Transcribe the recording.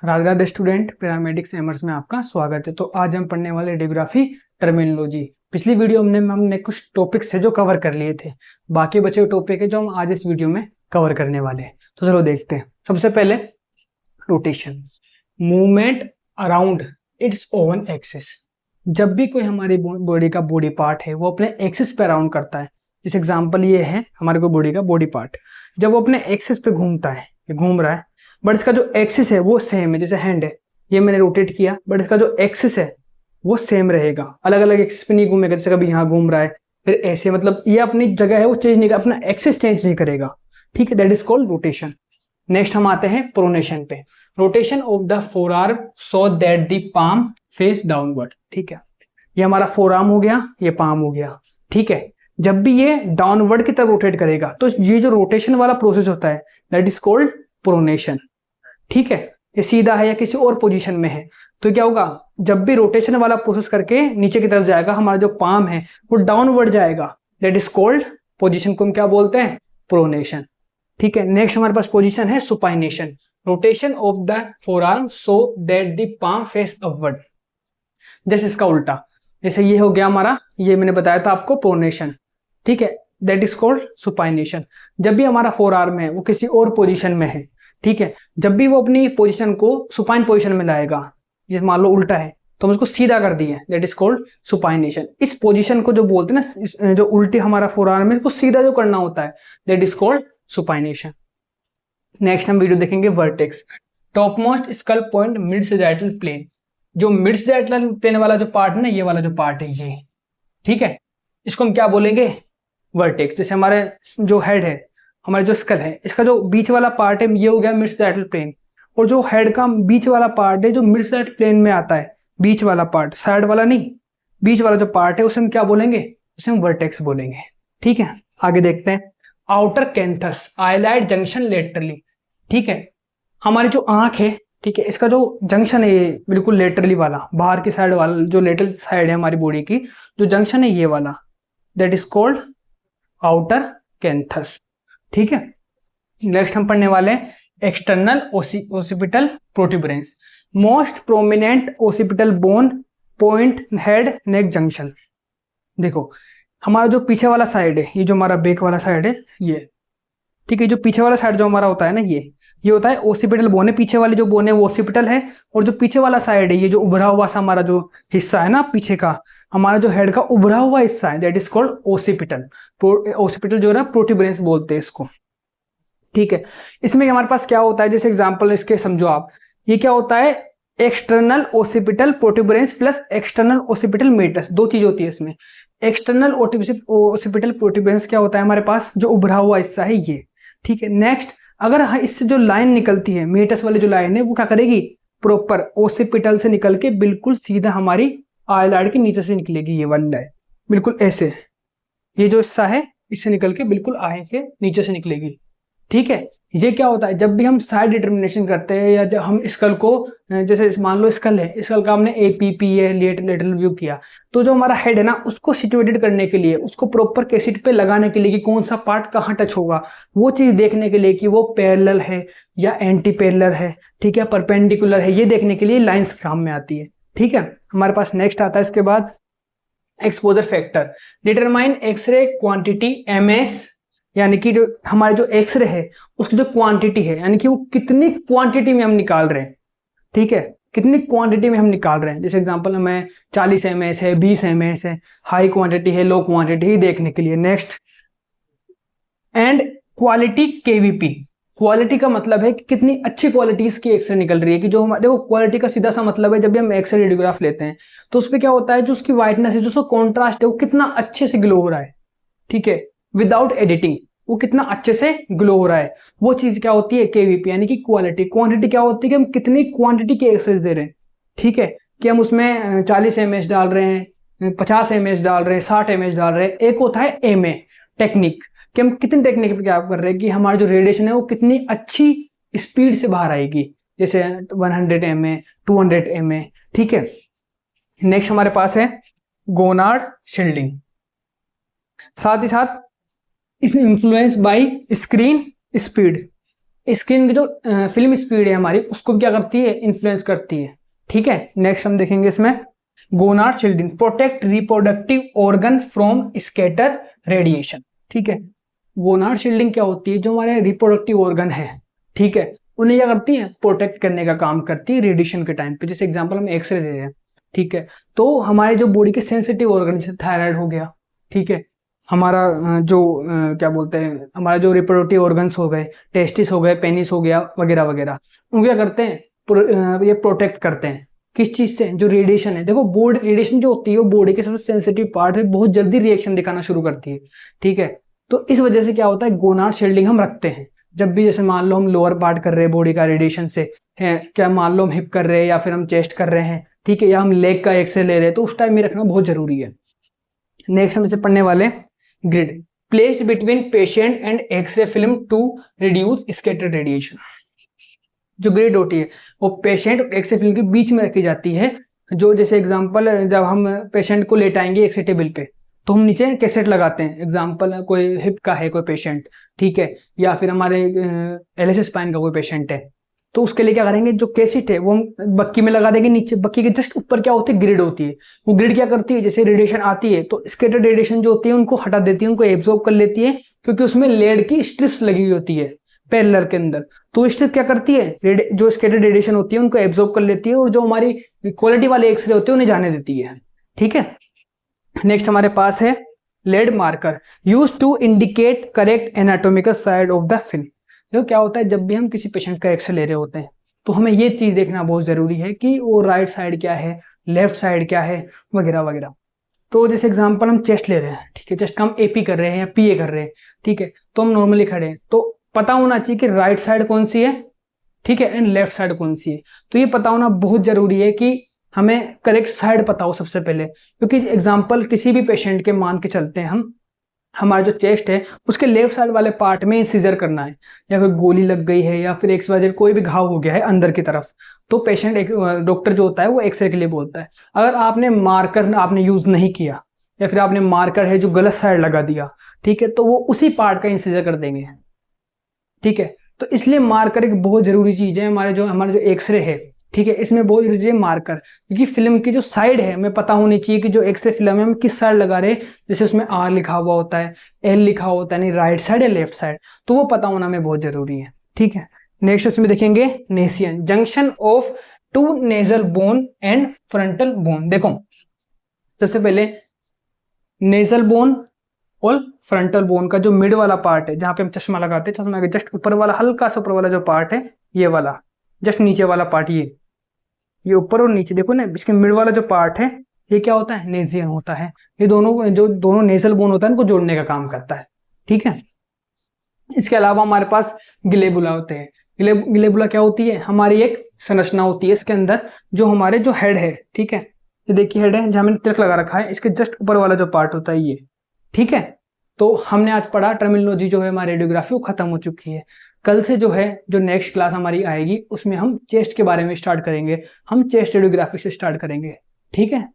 Radhe Radhe student, paramedics एमर्स में आपका स्वागत है। तो आज हम पढ़ने वाले रेडियोग्राफी टर्मिनोलॉजी। पिछली वीडियो में हमने कुछ टॉपिक्स है जो कवर कर लिए थे, बाकी बचे हुए टॉपिक है जो हम आज इस वीडियो में कवर करने वाले हैं। तो चलो देखते हैं। सबसे पहले rotation, movement around its own axis. जब भी कोई हमारी बॉडी का बॉडी पार्ट है वो अपने एक्सिस पे अराउंड करता है। जैसे एग्जाम्पल ये है हमारे को बॉडी का बॉडी पार्ट, जब वो अपने एक्सिस पे घूमता है, ये घूम रहा है, बट इसका जो एक्सिस है वो सेम है। जैसे हैंड है, ये मैंने रोटेट किया, बट इसका जो एक्सिस है वो सेम रहेगा, अलग अलग एक्सिस पे नहीं घूमेगा। जैसे कभी यहाँ घूम रहा है फिर ऐसे, मतलब ये अपनी जगह है वो चेंज नहीं, अपना एक्सिस चेंज नहीं करेगा। ठीक है, that is called rotation. Next हम आते हैं प्रोनेशन पे। Rotation of the four arm so that the palm face downward. ठीक है, ये हमारा फोर आर्म हो गया, ये पाम हो गया। ठीक है, जब भी ये डाउनवर्ड की तरफ रोटेट करेगा तो ये जो रोटेशन वाला प्रोसेस होता है दैट इज कॉल्ड प्रोनेशन। ठीक है, ये सीधा है या किसी और पोजीशन में है तो क्या होगा, जब भी रोटेशन वाला प्रोसेस करके नीचे की तरफ जाएगा, हमारा जो पाम है वो डाउनवर्ड जाएगा, दैट इज कॉल्ड पोजीशन को हम क्या बोलते हैं, प्रोनेशन। ठीक है, नेक्स्ट हमारे पास पोजीशन है supination. Rotation of the forearm so that the palm face upward. जैसे इसका उल्टा, जैसे ये हो गया हमारा, ये मैंने बताया था आपको प्रोनेशन। ठीक है, दैट इज कॉल्ड सुपाइनेशन। जब भी हमारा फोर आर्म है वो किसी और पोजीशन में है, ठीक है, जब भी वो अपनी पोजीशन को सुपाइन पोजीशन में लाएगा, जैसे मान लो उल्टा है तो हम उसको सीधा कर दिए, दैट इज कॉल्ड सुपाइनेशन। इस पोजीशन को जो बोलते हैं ना, जो उल्टी हमारा फोर आर्म है इसको सीधा जो करना होता है that is called supination. Next हम वीडियो देखेंगे vertex. Top most skull point mid sagittal plane. जो मिड सैजिटल प्लेन वाला जो पार्ट है ना, ये वाला जो पार्ट है ये, ठीक है, इसको हम क्या बोलेंगे, वर्टेक्स। जैसे हमारे जो हेड है, हमारे जो स्कल है, इसका जो बीच वाला पार्ट है ये हो गया मिड सैजिटल प्लेन, और जो हेड का बीच वाला पार्ट है जो मिड सैजिटल प्लेन में आता है, बीच वाला पार्ट, साइड वाला नहीं, बीच वाला जो पार्ट है उसे हम क्या बोलेंगे, उसे हम वर्टेक्स बोलेंगे। ठीक है, आगे देखते हैं। Outer canthus eyelid junction laterally. ठीक है, हमारी जो आंख है, ठीक है, इसका जो जंक्शन है ये बिल्कुल लेटरली वाला, बाहर की साइड वाला, जो लेटरल साइड है हमारी बॉडी की, जो जंक्शन है ये वाला, that is called outer canthus. ठीक है, नेक्स्ट हम पढ़ने वाले हैं external occipital protuberance. Most prominent occipital bone point head neck junction. देखो हमारा जो पीछे वाला साइड है, ये जो हमारा बैक वाला साइड है ये, ठीक है, जो पीछे वाला साइड जो हमारा होता है ना, ये होता है ओसिपिटल बोन है। पीछे वाली जो बोन है वो ओसिपिटल है, और जो पीछे वाला साइड है, ये जो उभरा हुआ सा हमारा जो हिस्सा है ना पीछे का, हमारा जो हेड का उभरा हुआ हिस्सा है that is called occipital. Occipital जो है ना प्रोट्यूबरेंस बोलते हैं इसको। ठीक है, इसमें हमारे पास क्या होता है, जैसे एग्जांपल इसके समझो आप, ये क्या होता है, external occipital protuberance plus external occipital meatus, दो चीज होती है इसमें। एक्सटर्नल ओसिपिटल प्रोट्यूबरेंस क्या होता है हमारे पास, जो उभरा हुआ हिस्सा है ये। ठीक है, नेक्स्ट अगर इससे जो लाइन निकलती है, मेटस वाली जो लाइन है वो क्या करेगी, प्रॉपर ओसिपिटल से निकल के बिल्कुल सीधा हमारी आईलाइड के नीचे से निकलेगी, ये वाली लाइन बिल्कुल ऐसे, ये जो हिस्सा है इससे निकल के बिल्कुल आई के नीचे से निकलेगी। ठीक है, ये क्या होता है, जब भी हम साइड डिटर्मिनेशन करते हैं या जब हम स्कल को, जैसे मान लो स्कल है, स्कल का हमने एपीपी है लेटरल व्यू किया, तो जो हमारा हेड है ना उसको सिचुएटेड करने के लिए, उसको प्रॉपर कैसेट पे लगाने के लिए कि कौन सा पार्ट कहाँ टच होगा, वो चीज देखने के लिए कि वो पैरेलल है या एंटी पैरेलल है, ठीक है, परपेंडिकुलर है, ये देखने के लिए लाइंस काम में आती है। ठीक है, हमारे पास नेक्स्ट आता है इसके बाद exposure factor. Determine X-ray quantity mAs, यानी कि जो हमारे जो एक्सरे है उसकी जो क्वांटिटी है, यानी कि वो कितनी क्वांटिटी में हम निकाल रहे हैं। ठीक है, कितनी क्वांटिटी में हम निकाल रहे हैं। जैसे एग्जांपल में 40 mS है, 20 mS है, हाई क्वांटिटी है, लो क्वांटिटी ही देखने के लिए। Next and quality KVP. Quality का मतलब है कि कितनी अच्छी क्वालिटी की एक्सरे निकल रही है, कि जो हमारे, देखो क्वालिटी का सीधा सा मतलब है जब भी हम एक्सरे रेडियोग्राफ लेते हैं तो उसमें क्या होता है, जो उसकी व्हाइटनेस है, जो उसका कॉन्ट्रास्ट है, वो कितना अच्छे से ग्लो हो रहा है। ठीक है, विदाउट एडिटिंग वो कितना अच्छे से ग्लो हो रहा है, वो चीज क्या होती है, केवीपी, यानी कि क्वालिटी। क्वांटिटी क्या होती है कि हम कितनी क्वांटिटी की एक्सरेज दे रहे हैं। ठीक है, कि हम उसमें 40 mS डाल रहे हैं, 50 mS डाल रहे हैं, 60 mS डाल रहे हैं। एक होता है एमए टेक्निक, कि हम कितनी टेक्निक पे क्या कर रहे हैं कि हमारा जो रेडिएशन है वो कितनी अच्छी स्पीड से बाहर आएगी, जैसे 100 mA 200 mA। ठीक है, नेक्स्ट हमारे पास है गोनार्ड शील्डिंग। साथ ही साथ इसमें influence bye screen speed. Screen की जो फिल्म स्पीड है हमारी उसको क्या करती है, इन्फ्लुएंस करती है। ठीक है, नेक्स्ट हम देखेंगे इसमें gonad shielding protect reproductive organ from scatter radiation. ठीक है, गोनाड शील्डिंग क्या होती है, जो हमारे रिप्रोडक्टिव ऑर्गन है, ठीक है, उन्हें क्या करती है, प्रोटेक्ट करने का काम करती है रेडिएशन के टाइम पे। जैसे एग्जांपल हम एक्सरे दे रहे हैं, ठीक है, तो हमारे जो बॉडी के सेंसिटिव ऑर्गन जैसे थायराइड हो गया, ठीक है, हमारा जो क्या बोलते हैं, हमारा जो रिप्रोडक्टिव ऑर्गन्स हो गए, टेस्टिस हो गए, पेनिस हो गया, वगैरह वगैरह, उनको क्या करते हैं, ये प्रोटेक्ट करते हैं किस चीज से, जो रेडिएशन है। देखो बॉडी रेडिएशन जो होती है वो बॉडी के सबसे सेंसिटिव पार्ट है, बहुत जल्दी रिएक्शन दिखाना शुरू करती है। ठीक है, तो इस वजह से क्या होता है, गोनाड शील्डिंग हम रखते हैं जब भी, जैसे मान लो हम लोअर पार्ट कर रहे हैं बॉडी का रेडिएशन से है, क्या मान लो हम हिप कर रहे हैं या फिर हम चेस्ट कर रहे हैं, ठीक है, या हम लेग का एक्सरे ले रहे हैं, तो उस टाइम में रखना बहुत जरूरी है। नेक्स्ट हम इसे पढ़ने वाले grid placed between patient and X-ray film to reduce scattered radiation. जो ग्रिड होती है वो पेशेंट और एक्सरे फिल्म के बीच में रखी जाती है। जो जैसे एग्जांपल, जब हम पेशेंट को लेटाएंगे एक्सरे टेबल पे तो हम नीचे कैसेट लगाते हैं, एग्जांपल कोई हिप का है कोई पेशेंट, ठीक है, या फिर हमारे एलएस स्पाइन का कोई पेशेंट है, तो उसके लिए क्या करेंगे, जो कैसेट है वो हम बक्की में लगा देंगे नीचे। बक्की के जस्ट ऊपर क्या होती है, ग्रिड होती है। वो ग्रिड क्या करती है, जैसे रेडिएशन आती है तो स्कैटर्ड रेडिएशन जो होती है उनको हटा देती है, उनको एब्जॉर्ब कर लेती है, क्योंकि उसमें लेड की स्ट्रिप्स लगी हुई होती है पैरेलल के अंदर। तो स्ट्रिप क्या करती है, जो स्कैटर्ड रेडिएशन होती है उनको एब्जॉर्ब कर लेती है, और जो हमारी क्वालिटी वाले एक्सरे होते हैं उन्हें जाने देती है। ठीक है, नेक्स्ट हमारे पास है lead marker use to indicate correct anatomical side of the film. देखो क्या होता है, जब भी हम किसी पेशेंट का एक्सरे ले रहे होते हैं तो हमें ये चीज देखना बहुत जरूरी है कि वो राइट साइड क्या है, लेफ्ट साइड क्या है, वगैरह वगैरह। तो जैसे एग्जांपल हम चेस्ट ले रहे हैं, ठीक है, चेस्ट का हम एपी कर रहे हैं या पीए कर रहे हैं, ठीक है, तो हम नॉर्मली खड़े हैं, तो पता होना चाहिए कि राइट साइड कौन सी है, ठीक है, एंड लेफ्ट साइड कौन सी है। तो ये पता होना बहुत जरूरी है कि हमें करेक्ट साइड पता हो सबसे पहले, क्योंकि एग्जांपल किसी भी पेशेंट के मान के चलते हैं हम, हमारा जो चेस्ट है उसके लेफ्ट साइड वाले पार्ट में इंसिजर करना है, या कोई गोली लग गई है या फिर XYZ कोई भी घाव हो गया है अंदर की तरफ, तो पेशेंट डॉक्टर जो होता है वो एक्सरे के लिए बोलता है। अगर आपने मार्कर आपने यूज नहीं किया या फिर आपने मार्कर है जो गलत साइड लगा दिया, ठीक है, तो वो उसी पार्ट का इंसिजर कर देंगे। ठीक है, तो इसलिए मार्कर एक बहुत जरूरी चीज है। हमारे जो एक्सरे है, ठीक है, इसमें बहुत जरूरी है मार्कर, क्योंकि फिल्म की जो साइड है हमें पता होनी चाहिए कि जो एक्सरे फिल्म है हम किस साइड लगा रहे हैं। जैसे उसमें R लिखा हुआ होता है, L लिखा होता है, नहीं राइट साइड या लेफ्ट साइड, तो वो पता होना हमें बहुत जरूरी है। ठीक है, नेक्स्ट उसमें देखेंगे nasion junction of two nasal bone and frontal bone. देखो सबसे पहले नेजल बोन और फ्रंटल बोन का जो मिड वाला पार्ट है, जहां पे हम चश्मा लगाते हैं, चश्मा के जस्ट ऊपर वाला, हल्का सा ऊपर वाला जो पार्ट है, ये वाला जस्ट नीचे वाला पार्ट, ये ऊपर और नीचे देखो ना, इसके मिड वाला जो पार्ट है ये क्या होता है, नेजियन होता है। ये दोनों नेजल बोन होता है, इनको जोड़ने का काम करता है। ठीक है, इसके अलावा हमारे पास ग्लेबुला होते हैं। ग्लेबुला क्या होती है, हमारी एक संरचना होती है इसके अंदर, जो हमारे जो हेड है, ठीक है, ये देखिए हेड है जहां मैंने तिलक लगा रखा है, इसके जस्ट ऊपर वाला जो पार्ट होता है ये। ठीक है, तो हमने आज पढ़ा टर्मिनोलॉजी जो है हमारी रेडियोग्राफी वो खत्म हो चुकी है। कल से जो है जो नेक्स्ट क्लास हमारी आएगी उसमें हम चेस्ट के बारे में स्टार्ट करेंगे, हम चेस्ट रेडियोग्राफी से स्टार्ट करेंगे। ठीक है।